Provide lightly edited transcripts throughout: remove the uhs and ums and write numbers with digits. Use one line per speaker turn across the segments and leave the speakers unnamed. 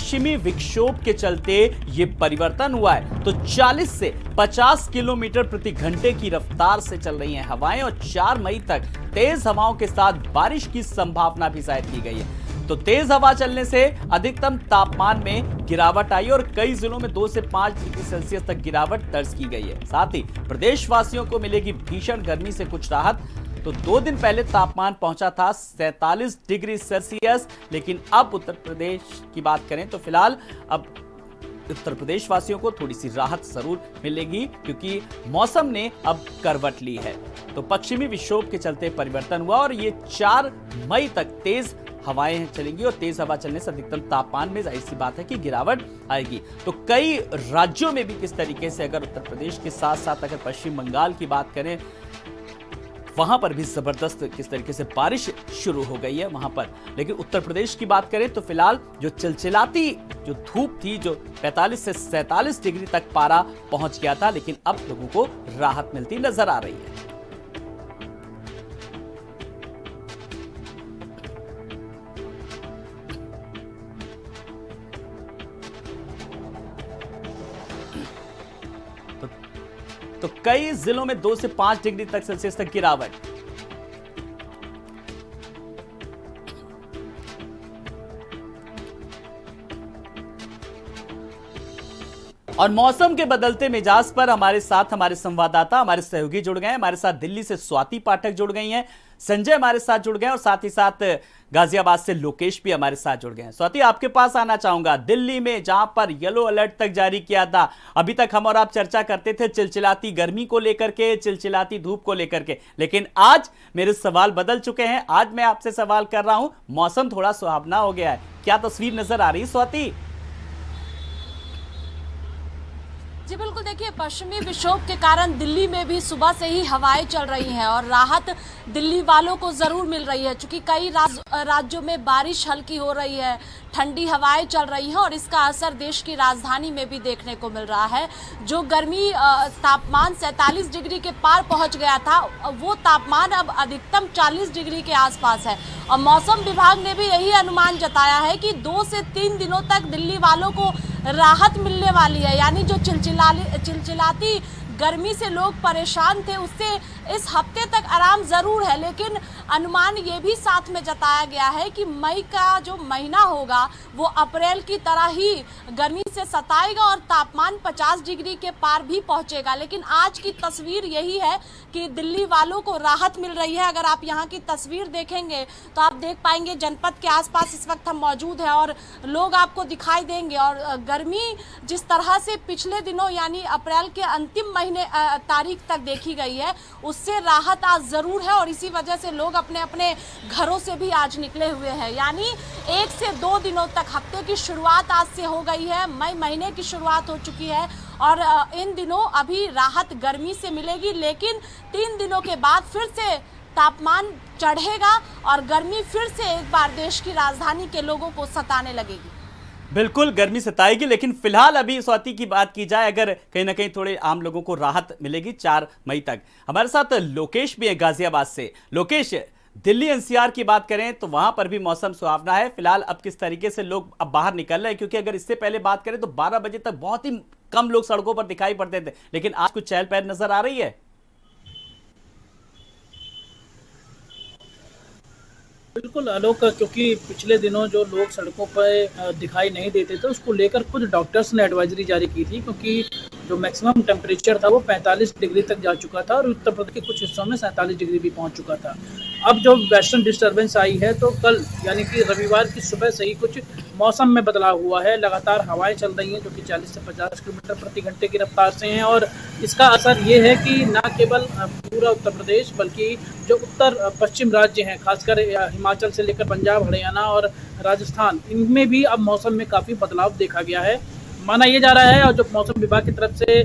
पश्चिमी विक्षोभ के चलते ये परिवर्तन हुआ है। तो 40 से 50 किलोमीटर प्रति घंटे की रफ्तार से चल रही हैं हवाएं और 4 मई तक तेज हवाओं के साथ बारिश की संभावना भी जाहिर की गई है। तो तेज हवा चलने से अधिकतम तापमान में गिरावट आई और कई जिलों में 2 से 5 डिग्री सेल्सियस तक गिरावट दर्ज की गई है। साथ ही प्रदेशवासियों को मिलेगी भीषण गर्मी से कुछ राहत। तो 2 दिन पहले तापमान पहुंचा था 47 डिग्री सेल्सियस, लेकिन अब उत्तर प्रदेश की बात करें तो फिलहाल अब उत्तर प्रदेश वासियों को थोड़ी सी राहत जरूर मिलेगी, क्योंकि मौसम ने अब करवट ली है। तो पश्चिमी विक्षोभ के चलते परिवर्तन हुआ और ये 4 मई तक तेज हवाएं चलेंगी और तेज हवा चलने से अधिकतम तापमान में जाहिर सी बात है कि गिरावट आएगी। तो कई राज्यों में भी किस तरीके से, अगर उत्तर प्रदेश के साथ साथ अगर पश्चिम बंगाल की बात करें, वहां पर भी जबरदस्त किस तरीके से बारिश शुरू हो गई है वहां पर। लेकिन उत्तर प्रदेश की बात करें तो फिलहाल जो चिलचिलाती जो धूप थी, जो 45 से 47 डिग्री तक पारा पहुंच गया था, लेकिन अब लोगों को राहत मिलती नजर आ रही है। तो कई जिलों में 2 से 5 डिग्री तक सेल्सियस तक गिरावट। और मौसम के बदलते मिजाज पर हमारे साथ हमारे संवाददाता, हमारे सहयोगी जुड़ गए हैं। हमारे साथ दिल्ली से स्वाति पाठक जुड़ गई हैं, संजय हमारे साथ जुड़ गए हैं और साथ ही साथ गाजियाबाद से लोकेश भी हमारे साथ जुड़ गए हैं। स्वाति, आपके पास आना चाहूंगा। दिल्ली में जहां पर येलो अलर्ट तक जारी किया था, अभी तक हम और आप चर्चा करते थे चिलचिलाती गर्मी को लेकर के, चिलचिलाती धूप को लेकर के, लेकिन आज मेरे सवाल बदल चुके हैं। आज मैं आपसे सवाल कर रहा हूं, मौसम थोड़ा सुहावना हो गया है, क्या तस्वीर नजर आ रही है स्वाति?
जी बिल्कुल, देखिए पश्चिमी विक्षोभ के कारण दिल्ली में भी सुबह से ही हवाएं चल रही हैं और राहत दिल्ली वालों को जरूर मिल रही है, क्योंकि कई राज्यों में बारिश हल्की हो रही है, ठंडी हवाएं चल रही हैं और इसका असर देश की राजधानी में भी देखने को मिल रहा है। जो गर्मी तापमान 47 डिग्री के पार पहुंच गया था, वो तापमान अब अधिकतम 40 डिग्री के आसपास है और मौसम विभाग ने भी यही अनुमान जताया है कि 2 से 3 दिनों तक दिल्ली वालों को राहत मिलने वाली है। यानी जो चिलचिलाती गर्मी से लोग परेशान थे, उससे इस हफ्ते तक आराम जरूर है, लेकिन अनुमान ये भी साथ में जताया गया है कि मई का जो महीना होगा वो अप्रैल की तरह ही गर्मी से सताएगा और तापमान 50 डिग्री के पार भी पहुंचेगा। लेकिन आज की तस्वीर यही है कि दिल्ली वालों को राहत मिल रही है। अगर आप यहाँ की तस्वीर देखेंगे तो आप देख पाएंगे जनपद के आसपास इस वक्त हम मौजूद हैं और लोग आपको दिखाई देंगे। और गर्मी जिस तरह से पिछले दिनों यानी अप्रैल के अंतिम तारीख तक देखी गई है, उससे राहत आज जरूर है और इसी वजह से लोग अपने अपने घरों से भी आज निकले हुए हैं। यानी 1 से 2 दिनों तक, हफ्ते की शुरुआत आज से हो गई है, मई महीने की शुरुआत हो चुकी है और इन दिनों अभी राहत गर्मी से मिलेगी, लेकिन 3 दिनों के बाद फिर से तापमान चढ़ेगा और गर्मी फिर से एक बार देश की राजधानी के लोगों को सताने लगेगी।
बिल्कुल गर्मी सताएगी, लेकिन फिलहाल अभी स्वाति की बात की जाए, अगर कहीं ना कहीं थोड़े आम लोगों को राहत मिलेगी 4 मई तक। हमारे साथ लोकेश भी है गाजियाबाद से। लोकेश, दिल्ली एनसीआर की बात करें तो वहां पर भी मौसम सुहावना है। फिलहाल अब किस तरीके से लोग अब बाहर निकल रहे हैं, क्योंकि अगर इससे पहले बात करें तो 12 बजे तक बहुत ही कम लोग सड़कों पर दिखाई पड़ते थे, लेकिन आज कुछ चहल पहल नजर आ रही है।
बिल्कुल आलोक, क्योंकि पिछले दिनों जो लोग सड़कों पर दिखाई नहीं देते थे, उसको लेकर खुद डॉक्टर्स ने एडवाइजरी जारी की थी, क्योंकि जो मैक्सिमम टेम्परेचर था वो 45 डिग्री तक जा चुका था और उत्तर प्रदेश के कुछ हिस्सों में 47 डिग्री भी पहुंच चुका था। अब जो वेस्टर्न डिस्टर्बेंस आई है, तो कल यानी कि रविवार की सुबह से ही कुछ मौसम में बदलाव हुआ है। लगातार हवाएं चल रही हैं जो कि 40 से 50 किलोमीटर प्रति घंटे की रफ्तार से हैं और इसका असर ये है कि न केवल पूरा उत्तर प्रदेश बल्कि जो उत्तर पश्चिम राज्य हैं, खासकर हिमाचल से लेकर पंजाब, हरियाणा और राजस्थान, इनमें भी अब मौसम में काफ़ी बदलाव देखा गया है। माना यह जा रहा है और जो मौसम विभाग की तरफ से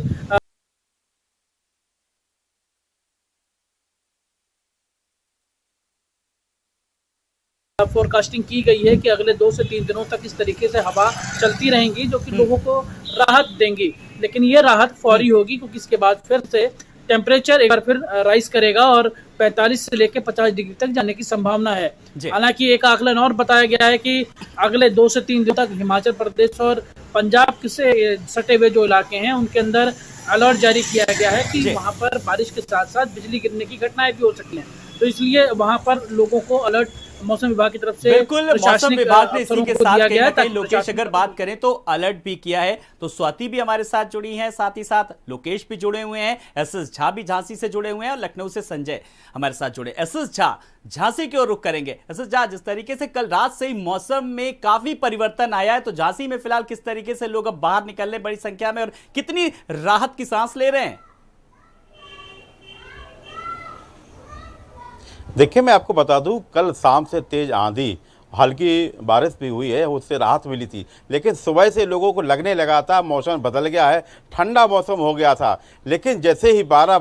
फोरकास्टिंग की गई है कि अगले 2 से 3 दिनों तक इस तरीके से हवा चलती रहेंगी, जो कि लोगों को राहत देंगी। लेकिन ये राहत फौरी होगी, क्योंकि इसके बाद फिर से टेम्परेचर एक बार फिर राइज करेगा और 45 से लेकर 50 डिग्री तक जाने की संभावना है। हालांकि एक आकलन और बताया गया है कि अगले 2 से 3 दिन तक हिमाचल प्रदेश और पंजाब से सटे हुए जो इलाके हैं उनके अंदर अलर्ट जारी किया गया है कि वहां पर बारिश के साथ साथ बिजली गिरने की घटनाएं भी हो सकती हैं। तो इसलिए वहां पर लोगों को अलर्ट मौसम विभाग की तरफ से
बिल्कुल मौसम विभाग ने इसी के साथ
दिया गया है।
लोकेश अगर बात करें तो अलर्ट भी किया है। तो स्वाति भी हमारे साथ जुड़ी हैं, साथ ही साथ लोकेश भी जुड़े हुए हैं, एसएस झा भी झांसी से जुड़े हुए हैं और लखनऊ से संजय हमारे साथ जुड़े। एसएस झा झांसी की ओर रुख करेंगे। एसएस झा, जिस तरीके से कल रात से ही मौसम में काफी परिवर्तन आया है, तो झांसी में फिलहाल किस तरीके से लोग अब बाहर निकल रहे बड़ी संख्या में और कितनी राहत की सांस ले रहे हैं?
देखिए, मैं आपको बता दूं, कल शाम से तेज आंधी, हल्की बारिश भी हुई है, उससे राहत मिली थी। लेकिन सुबह से लोगों को लगने लगा था मौसम बदल गया है, ठंडा मौसम हो गया था। लेकिन जैसे ही 12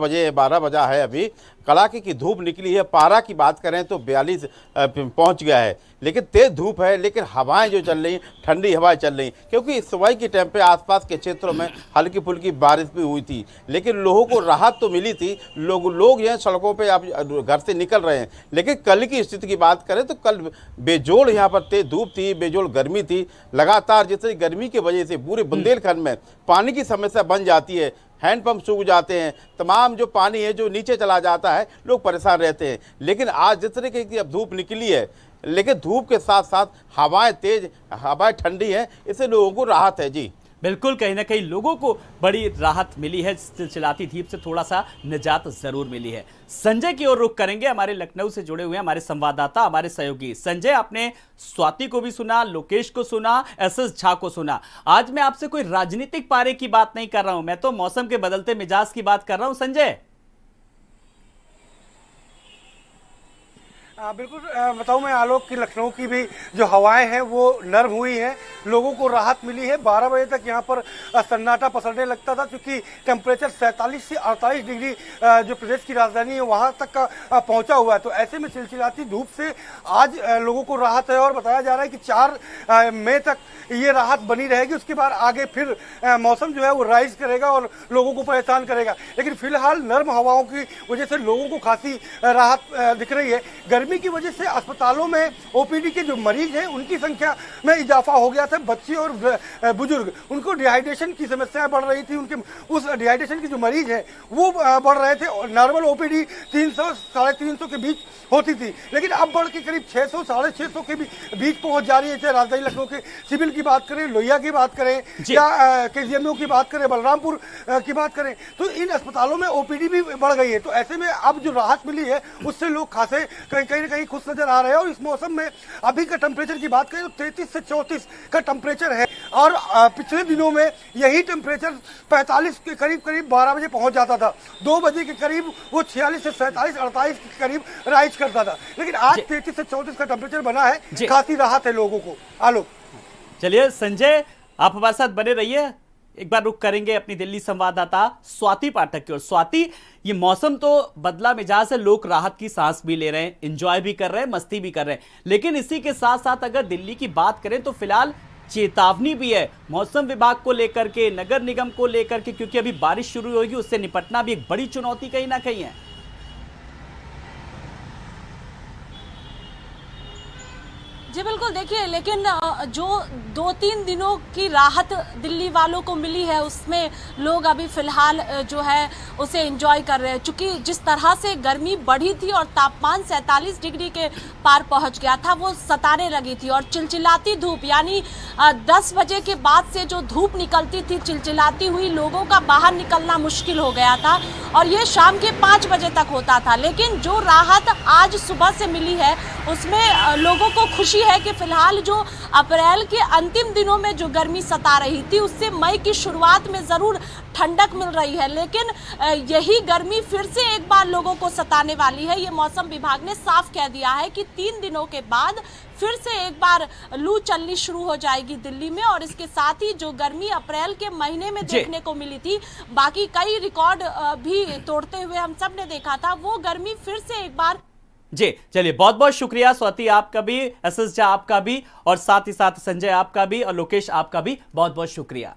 बजा है, अभी कड़ाके की धूप निकली है। पारा की बात करें तो 42 पहुंच गया है। लेकिन तेज़ धूप है, लेकिन हवाएं जो चल रही, ठंडी हवाएं चल रही, क्योंकि सुबह के टाइम पे आसपास के क्षेत्रों में हल्की फुल्की बारिश भी हुई थी। लेकिन लोगों को राहत तो मिली थी। लोग यहाँ सड़कों पे अब घर से निकल रहे हैं। लेकिन कल की स्थिति की बात करें तो कल बेजोड़ यहाँ पर तेज धूप थी, बेजोड़ गर्मी थी। लगातार जैसे गर्मी की वजह से पूरे बुंदेलखंड में पानी की समस्या बन जाती है, हैंडपंप सूख जाते हैं, तमाम जो पानी है जो नीचे चला जाता है, लोग परेशान रहते हैं। लेकिन आज जिस तरीके की अब धूप निकली है, लेकिन धूप के साथ साथ हवाएं तेज, हवाएं ठंडी हैं, इससे लोगों को राहत है। जी
बिल्कुल, कहीं ना कहीं लोगों को बड़ी राहत मिली है, चिलचिलाती धूप से थोड़ा सा निजात जरूर मिली है। संजय की ओर रुख करेंगे, हमारे लखनऊ से जुड़े हुए हमारे संवाददाता, हमारे सहयोगी। संजय, आपने स्वाति को भी सुना, लोकेश को सुना, एसएस झा को सुना। आज मैं आपसे कोई राजनीतिक पारे की बात नहीं कर रहा हूं, मैं तो मौसम के बदलते मिजाज की बात कर रहा हूं। संजय,
बिल्कुल बताऊं मैं आलोक की लखनऊ की भी जो हवाएं हैं वो नर्म हुई हैं, लोगों को राहत मिली है। 12 बजे तक यहाँ पर सन्नाटा पसरने लगता था, क्योंकि टेम्परेचर 47 से 48 डिग्री जो प्रदेश की राजधानी है वहाँ तक का पहुँचा हुआ है। तो ऐसे में चिलचिलाती धूप से आज लोगों को राहत है और बताया जा रहा है कि 4 मई तक ये राहत बनी रहेगी। उसके बाद आगे फिर मौसम जो है वो राइज करेगा और लोगों को परेशान करेगा। लेकिन फिलहाल नर्म हवाओं की वजह से लोगों को खासी राहत दिख रही है। गर्मी की वजह से अस्पतालों में ओपीडी के जो मरीज हैं उनकी संख्या में इजाफा हो गया था। बच्चे और बुजुर्ग, उनको डिहाइड्रेशन की समस्याएं बढ़ रही थी। उनके उस डिहाइड्रेशन के जो मरीज हैं वो बढ़ रहे थे। और नॉर्मल ओपीडी 300 साढ़े 300 के बीच होती थी, लेकिन अब बढ़ के करीब 600 साढ़े 600 के बीच पहुंच जा रही है। चाहे राजधानी लखनऊ के सिविल की बात करें, लोहिया की बात करें या केजीएमयू की बात करें, बलरामपुर की बात करें, तो इन अस्पतालों में ओपीडी भी बढ़ गई है। तो ऐसे में अब जो राहत मिली है उससे लोग खासे कहीं खुश नजर आ रहे हैं। और इस मौसम में अभी का टेम्परेचर की बात करें तो 33 से 34 का टेम्परेचर है। और पिछले दिनों में यही टेम्परेचर 45 के करीब 12 बजे पहुंच जाता था। 2 बजे के करीब वो 46 से 47 48 के करीब राइज करता था। लेकिन आज 33 से 34 का टेम्परेचर बना है, खासी राहत है लोगों को। आलोक,
चलिए संजय, आप हमारे साथ बने रहिए। एक बार रुक करेंगे अपनी दिल्ली संवाददाता स्वाति पाठक की ओर। स्वाति, ये मौसम तो बदला मिजाज है, लोग राहत की सांस भी ले रहे हैं, एंजॉय भी कर रहे हैं, मस्ती भी कर रहे हैं। लेकिन इसी के साथ साथ अगर दिल्ली की बात करें तो फिलहाल चेतावनी भी है मौसम विभाग को लेकर के, नगर निगम को लेकर के, क्योंकि अभी बारिश शुरू होगी, उससे निपटना भी एक बड़ी चुनौती कहीं ना कहीं है।
जी बिल्कुल, देखिए, लेकिन जो 2-3 दिनों की राहत दिल्ली वालों को मिली है उसमें लोग अभी फिलहाल जो है उसे एंजॉय कर रहे हैं। चूंकि जिस तरह से गर्मी बढ़ी थी और तापमान 47 डिग्री के पार पहुंच गया था, वो सताने लगी थी। और चिलचिलाती धूप, यानी 10 बजे के बाद से जो धूप निकलती थी चिलचिलाती हुई, लोगों का बाहर निकलना मुश्किल हो गया था। और ये शाम के 5 बजे तक होता था। लेकिन जो राहत आज सुबह से मिली है उसमें लोगों को खुशी है कि फिलहाल जो अप्रैल के अंतिम दिनों में जो गर्मी सता रही थी उससे मई की शुरुआत में जरूर ठंडक मिल रही है। लेकिन यही गर्मी फिर से एक बार लोगों को सताने वाली है। ये मौसम विभाग ने साफ कह दिया है कि 3 दिनों के बाद फिर से एक बार लू चलनी शुरू हो जाएगी दिल्ली में। और इसके साथ ही जो गर्मी अप्रैल के महीने में देखने को मिली थी, बाकी कई रिकॉर्ड भी तोड़ते हुए हम सब ने देखा था, वो गर्मी फिर से एक बार।
जी चलिए, बहुत बहुत शुक्रिया स्वाति आपका भी, एसएस झा आपका भी, और साथ ही साथ संजय आपका भी, और लोकेश आपका भी बहुत बहुत शुक्रिया।